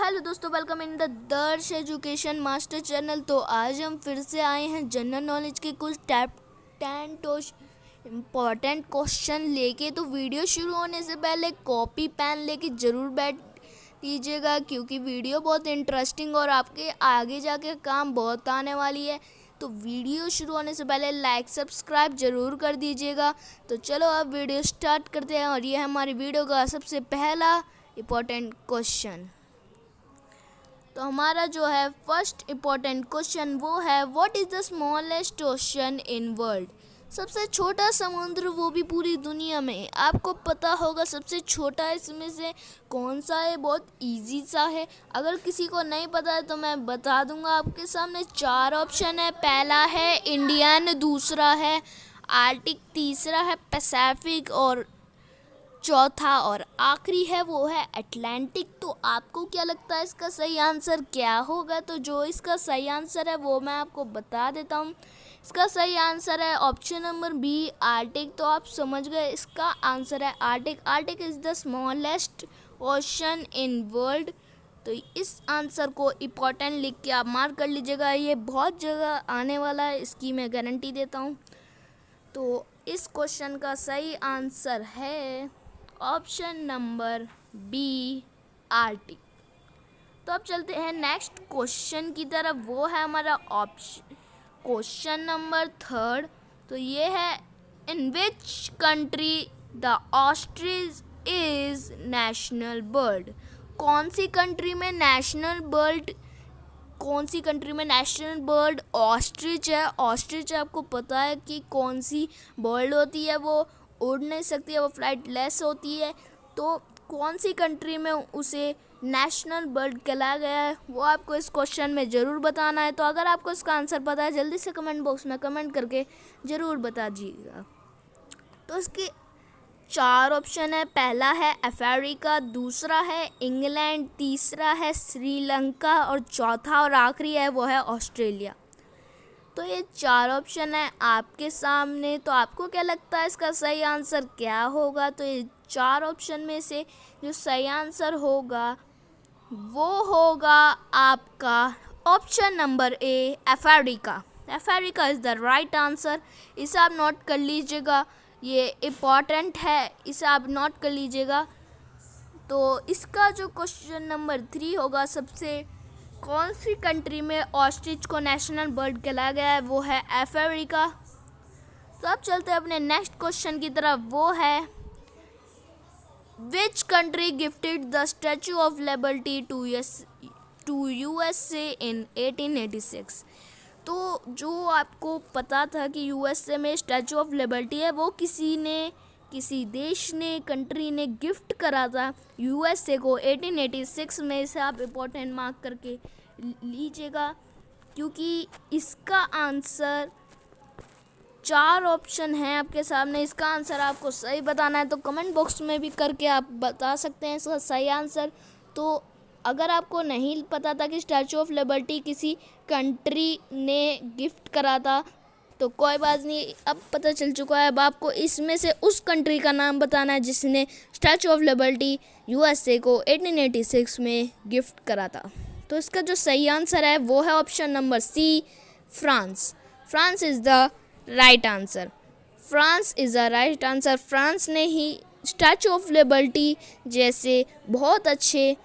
Hello दोस्तों, welcome in the दर्श education master channel. तो आज हम फिर से आए हैं जनरल नॉलेज के कुछ टैप 10 इम्पॉर्टेंट क्वेश्चन लेके। तो वीडियो शुरू होने से पहले कॉपी पेन लेके ज़रूर बैठ दीजिएगा, क्योंकि वीडियो बहुत इंटरेस्टिंग और आपके आगे जाके काम बहुत आने वाली है। तो वीडियो शुरू होने से पहले लाइक सब्सक्राइब ज़रूर कर दीजिएगा। तो चलो अब वीडियो स्टार्ट करते हैं, और ये हमारी वीडियो का सबसे पहला इम्पोर्टेंट क्वेश्चन। तो हमारा जो है फर्स्ट इम्पोर्टेंट क्वेश्चन वो है, what is the smallest ocean in world. सबसे छोटा समुद्र, वो भी पूरी दुनिया में। आपको पता होगा सबसे छोटा इसमें से कौन सा है। बहुत इजी सा है, अगर किसी को नहीं पता है तो मैं बता दूंगा। आपके सामने 4 ऑप्शन है। पहला है इंडियन, दूसरा है आर्टिक, तीसरा है पैसिफिक और चौथा और आखिरी है वो है अटलांटिक। तो आपको क्या लगता है इसका सही आंसर क्या होगा? तो जो इसका सही आंसर है वो मैं आपको बता देता हूँ। इसका सही आंसर है ऑप्शन नंबर बी, आर्टिक। तो आप समझ गए, इसका आंसर है Arctic. Arctic is the smallest ocean in world. तो इस आंसर को इम्पोर्टेंट लिख के आप मार्क कर लीजिएगा, ये बहुत जगह आने वाला है, इसकी मैं गारंटी देता हूँ। तो इस क्वेश्चन का सही आंसर है ऑप्शन नंबर बी, आर्टिक। तो अब चलते हैं नेक्स्ट क्वेश्चन की तरफ, वो है हमारा ऑप्शन क्वेश्चन नंबर 3। तो ये है, in which country the ostrich is national bird. कौन सी कंट्री में नेशनल बर्ड ऑस्ट्रिच है। ऑस्ट्रिच आपको पता है कि कौन सी बर्ड होती है, वो उड़ नहीं सकती है, वो फ्लाइट लेस होती है। तो कौन सी कंट्री में उसे नेशनल बर्ड कहा गया है, वो आपको इस क्वेश्चन में ज़रूर बताना है। तो अगर आपको इसका आंसर पता है, जल्दी से कमेंट बॉक्स में कमेंट करके ज़रूर बता दीजिएगा। तो इसके 4 ऑप्शन है। पहला है अफ्रीका, दूसरा है इंग्लैंड, तीसरा है श्रीलंका और चौथा और आखिरी है वो है ऑस्ट्रेलिया। तो ये 4 ऑप्शन है आपके सामने। तो आपको क्या लगता है इसका सही आंसर क्या होगा? तो ये 4 ऑप्शन में से जो सही आंसर होगा वो होगा आपका option number A, Africa. Africa is the right answer. इसे आप नोट कर लीजिएगा, ये इम्पॉर्टेंट है, इसे आप नोट कर लीजिएगा। तो इसका जो क्वेश्चन नंबर 3 होगा, सबसे कौन सी कंट्री में ऑस्ट्रिच को नेशनल बर्ड कहा गया है, वो है अफ्रीका। तो अब चलते हैं अपने नेक्स्ट क्वेश्चन की तरफ, वो है which country gifted the Statue of Liberty to USA in 1886। तो जो आपको पता था कि यूएसए में स्टैचू ऑफ लिबर्टी है, वो किसी देश ने, कंट्री ने गिफ्ट करा था यूएसए को 1886 में। इसे आप इम्पोर्टेंट मार्क करके लीजिएगा, क्योंकि इसका आंसर 4 ऑप्शन हैं आपके सामने। इसका आंसर आपको सही बताना है, तो कमेंट बॉक्स में भी करके आप बता सकते हैं इसका सही आंसर। तो अगर आपको नहीं पता था कि स्टैचू ऑफ लिबर्टी किसी कंट्री ने गिफ्ट करा था, तो कोई बात नहीं, अब पता चल चुका है। अब आपको इसमें से उस कंट्री का नाम बताना है जिसने स्टैचू ऑफ लिबर्टी यूएसए को 1886 में गिफ्ट करा था। तो इसका जो सही आंसर है वो है option number C, France. France is the right answer. France is the right answer. France ने ही स्टैचू ऑफ लिबर्टी जैसे बहुत अच्छे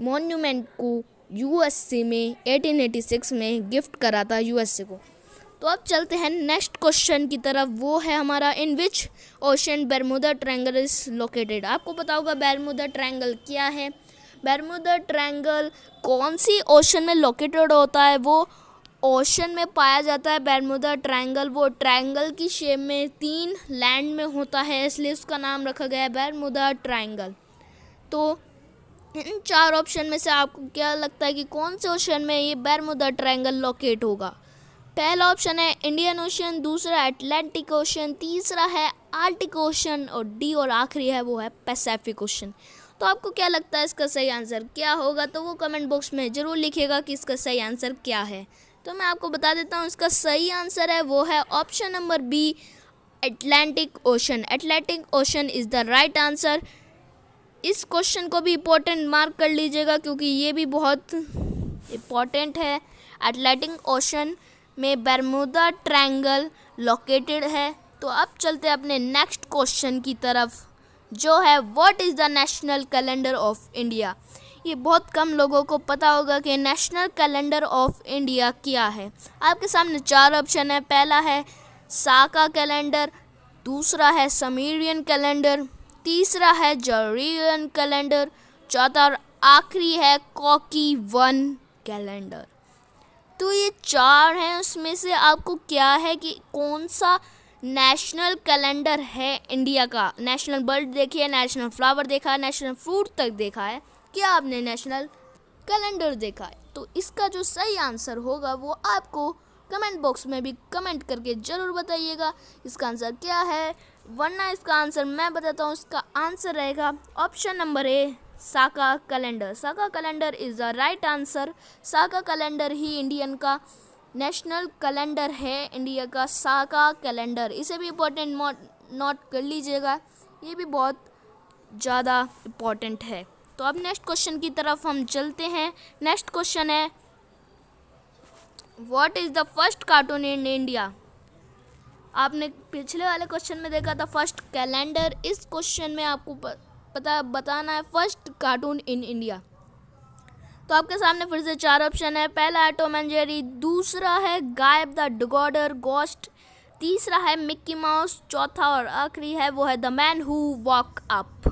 मॉन्यूमेंट को यूएसए में 1886 में गिफ्ट करा था यूएसए को। तो अब चलते हैं नेक्स्ट क्वेश्चन की तरफ, वो है हमारा, in which ocean बर्मुदा triangle is located. आपको पता होगा बर्मुदा ट्रायंगल क्या है। बर्मुदा ट्रायंगल कौन सी ओशन में लोकेटेड होता है, वो ओशन में पाया जाता है बर्मुदा ट्रायंगल। वो ट्रायंगल की शेप में 3 लैंड में होता है, इसलिए उसका नाम रखा गया है बर्मुदा ट्रायंगल। तो इन 4 ऑप्शन में से आपको क्या लगता है कि कौन से ओशन में ये बर्मुदा ट्रायंगल लोकेट होगा? पहला ऑप्शन है इंडियन ओशन, दूसरा अटलांटिक ओशन, तीसरा है आर्टिक ओशन और डी और आखिरी है वो है पैसिफिक ओशन। तो आपको क्या लगता है इसका सही आंसर क्या होगा? तो वो कमेंट बॉक्स में ज़रूर लिखिएगा कि इसका सही आंसर क्या है। तो मैं आपको बता देता हूँ, इसका सही आंसर है वो है option number B, Atlantic Ocean. Atlantic Ocean is the right answer. इस क्वेश्चन को भी इम्पोर्टेंट मार्क कर लीजिएगा क्योंकि ये भी बहुत इम्पोर्टेंट है। अटलांटिक ओशन में बर्मुदा ट्रायंगल लोकेटेड है। तो अब चलते हैं अपने नेक्स्ट क्वेश्चन की तरफ, जो है what is the national calendar of India. ये बहुत कम लोगों को पता होगा कि नेशनल कैलेंडर ऑफ इंडिया क्या है। आपके सामने 4 ऑप्शन है। पहला है साका कैलेंडर, दूसरा है समीरियन कैलेंडर, तीसरा है जूलियन कैलेंडर, चौथा और आखिरी है कॉकी 1 कैलेंडर। तो ये 4 हैं, उसमें से आपको क्या है कि कौन सा नेशनल कैलेंडर है इंडिया का। नेशनल बर्ड देखी है, नेशनल फ्लावर देखा है, नेशनल फ्रूट तक देखा है, क्या आपने नेशनल कैलेंडर देखा है? तो इसका जो सही आंसर होगा वो आपको कमेंट बॉक्स में भी कमेंट करके ज़रूर बताइएगा इसका आंसर क्या है, वरना इसका आंसर मैं बताता हूँ। इसका आंसर रहेगा option number A, Saka calendar. Saka calendar is the right answer. Saka calendar he Indian का नेशनल कैलेंडर है, इंडिया का साका कैलेंडर। इसे भी इम्पोर्टेंट नोट कर लीजिएगा, ये भी बहुत ज़्यादा इम्पोर्टेंट है। तो अब नेक्स्ट क्वेश्चन की तरफ हम चलते हैं। नेक्स्ट क्वेश्चन है what is the first cartoon in India. आपने पिछले वाले क्वेश्चन में देखा था फर्स्ट कैलेंडर, इस क्वेश्चन में आपको बताना है फर्स्ट कार्टून इन इंडिया। तो आपके सामने फिर से 4 ऑप्शन है। पहला है टॉम एंड जेरी, दूसरा है गायब द डिकोडर गोस्ट, तीसरा है मिक्की माउस, चौथा और आखिरी है वो है the man who walk up.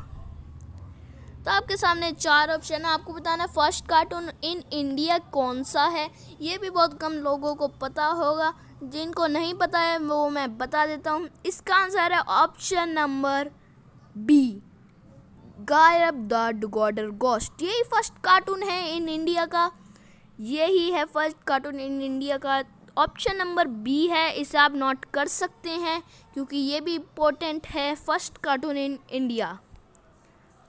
तो आपके सामने 4 ऑप्शन है, आपको बताना है फर्स्ट कार्टून इन इंडिया कौन सा है। ये भी बहुत कम लोगों को पता होगा, जिनको नहीं पता है वो मैं बता देता हूँ। इसका आंसर है ऑप्शन नंबर बी, गायब द डिकोडर गोस्ट। यही फर्स्ट कार्टून है इन इंडिया का, यही है फर्स्ट कार्टून इन इंडिया का। ऑप्शन नंबर बी है, इसे आप नोट कर सकते हैं क्योंकि ये भी इम्पोर्टेंट है, फर्स्ट कार्टून इन इंडिया।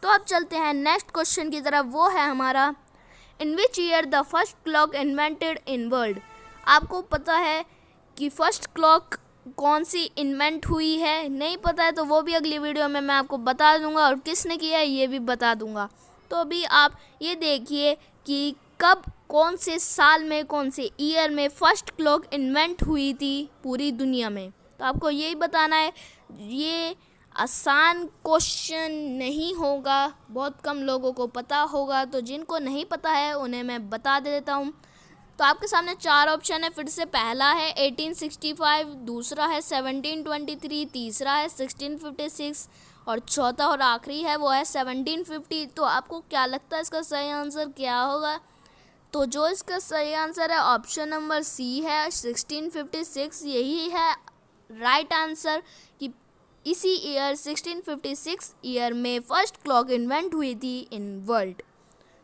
तो अब चलते हैं नेक्स्ट क्वेश्चन की तरफ, वो है हमारा in which year the first clock invented in world. आपको पता है कि फर्स्ट क्लॉक कौन सी इन्वेंट हुई है? नहीं पता है तो वो भी अगली वीडियो में मैं आपको बता दूंगा, और किसने किया है ये भी बता दूंगा। तो अभी आप ये देखिए कि कब, कौन से साल में, कौन से ईयर में फर्स्ट क्लॉक इन्वेंट हुई थी पूरी दुनिया में। तो आपको यही बताना है। ये आसान क्वेश्चन नहीं होगा, बहुत कम लोगों को पता होगा, तो जिनको नहीं पता है उन्हें मैं बता देता हूँ। तो आपके सामने 4 ऑप्शन है फिर से। पहला है 1865, दूसरा है 1723, तीसरा है 1656 और चौथा और आखिरी है वो है 1750। तो आपको क्या लगता है इसका सही आंसर क्या होगा? तो जो इसका सही आंसर है ऑप्शन नंबर सी है, 1656 यही है राइट आंसर, कि इसी ईयर 1656 ईयर में फर्स्ट क्लॉक इन्वेंट हुई थी इन वर्ल्ड।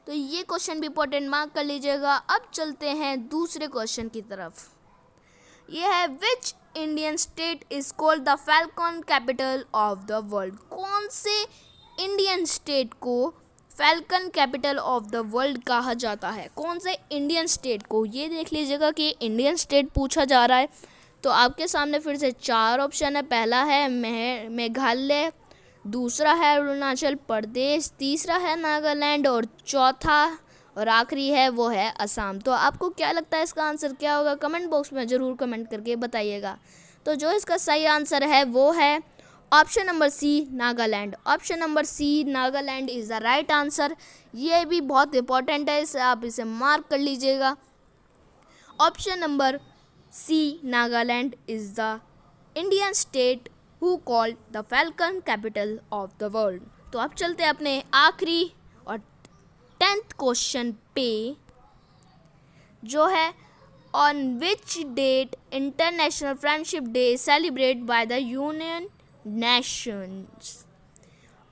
तो ये क्वेश्चन भी इम्पोर्टेंट मार्क कर लीजिएगा। अब चलते हैं दूसरे क्वेश्चन की तरफ। ये है which Indian state is called the falcon capital of the world. कौन से इंडियन स्टेट को falcon capital of the world कहा जाता है? कौन से इंडियन स्टेट को, ये देख लीजिएगा कि इंडियन स्टेट पूछा जा रहा है। तो आपके सामने फिर से 4 ऑप्शन है। पहला है मेघालय, दूसरा है अरुणाचल प्रदेश, तीसरा है नागालैंड और चौथा और आखिरी है वो है असम। तो आपको क्या लगता है इसका आंसर क्या होगा? कमेंट बॉक्स में ज़रूर कमेंट करके बताइएगा। तो जो इसका सही आंसर है वो है option number C, Nagaland. Option number C, Nagaland is the right answer. ये भी बहुत इंपॉर्टेंट है, इसे आप इसे मार्क कर लीजिएगा। Option number C, Nagaland is the Indian state who called the Falcon capital of the world। तो अब चलते हैं अपने आखिरी और 10th क्वेश्चन पे, जो है on which date international friendship day celebrate by the United Nations.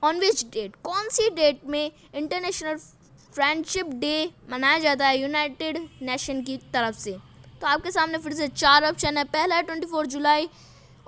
On which date, कौन सी डेट में इंटरनेशनल फ्रेंडशिप डे मनाया जाता है यूनाइटेड नेशन की तरफ से? तो आपके सामने फिर से 4 ऑप्शन है। पहला है 24 जुलाई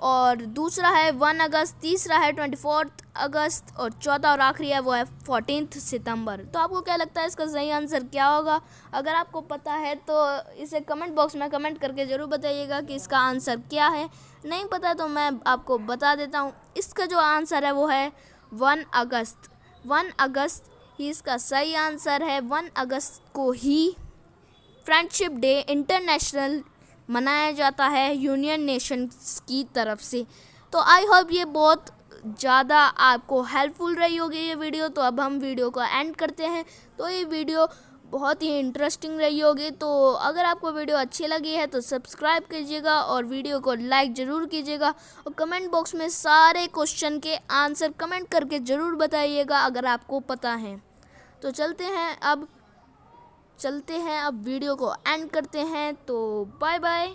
और दूसरा है 1 अगस्त, तीसरा है 24 अगस्त और चौथा और आखिरी है वो है 14 सितंबर। तो आपको क्या लगता है इसका सही आंसर क्या होगा? अगर आपको पता है तो इसे कमेंट बॉक्स में कमेंट करके ज़रूर बताइएगा कि इसका आंसर क्या है। नहीं पता तो मैं आपको बता देता हूँ, इसका जो आंसर है वो है 1 अगस्त। 1 अगस्त ही इसका सही आंसर है। 1 अगस्त को ही फ्रेंडशिप डे इंटरनेशनल मनाया जाता है यूनियन नेशंस की तरफ से। तो आई होप ये बहुत ज़्यादा आपको हेल्पफुल रही होगी ये वीडियो। तो अब हम वीडियो को एंड करते हैं। तो ये वीडियो बहुत ही इंटरेस्टिंग रही होगी। तो अगर आपको वीडियो अच्छी लगी है तो सब्सक्राइब कीजिएगा और वीडियो को लाइक ज़रूर कीजिएगा और कमेंट बॉक्स में सारे क्वेश्चन के आंसर कमेंट करके ज़रूर बताइएगा अगर आपको पता है। तो चलते हैं अब वीडियो को एंड करते हैं। तो बाय बाय।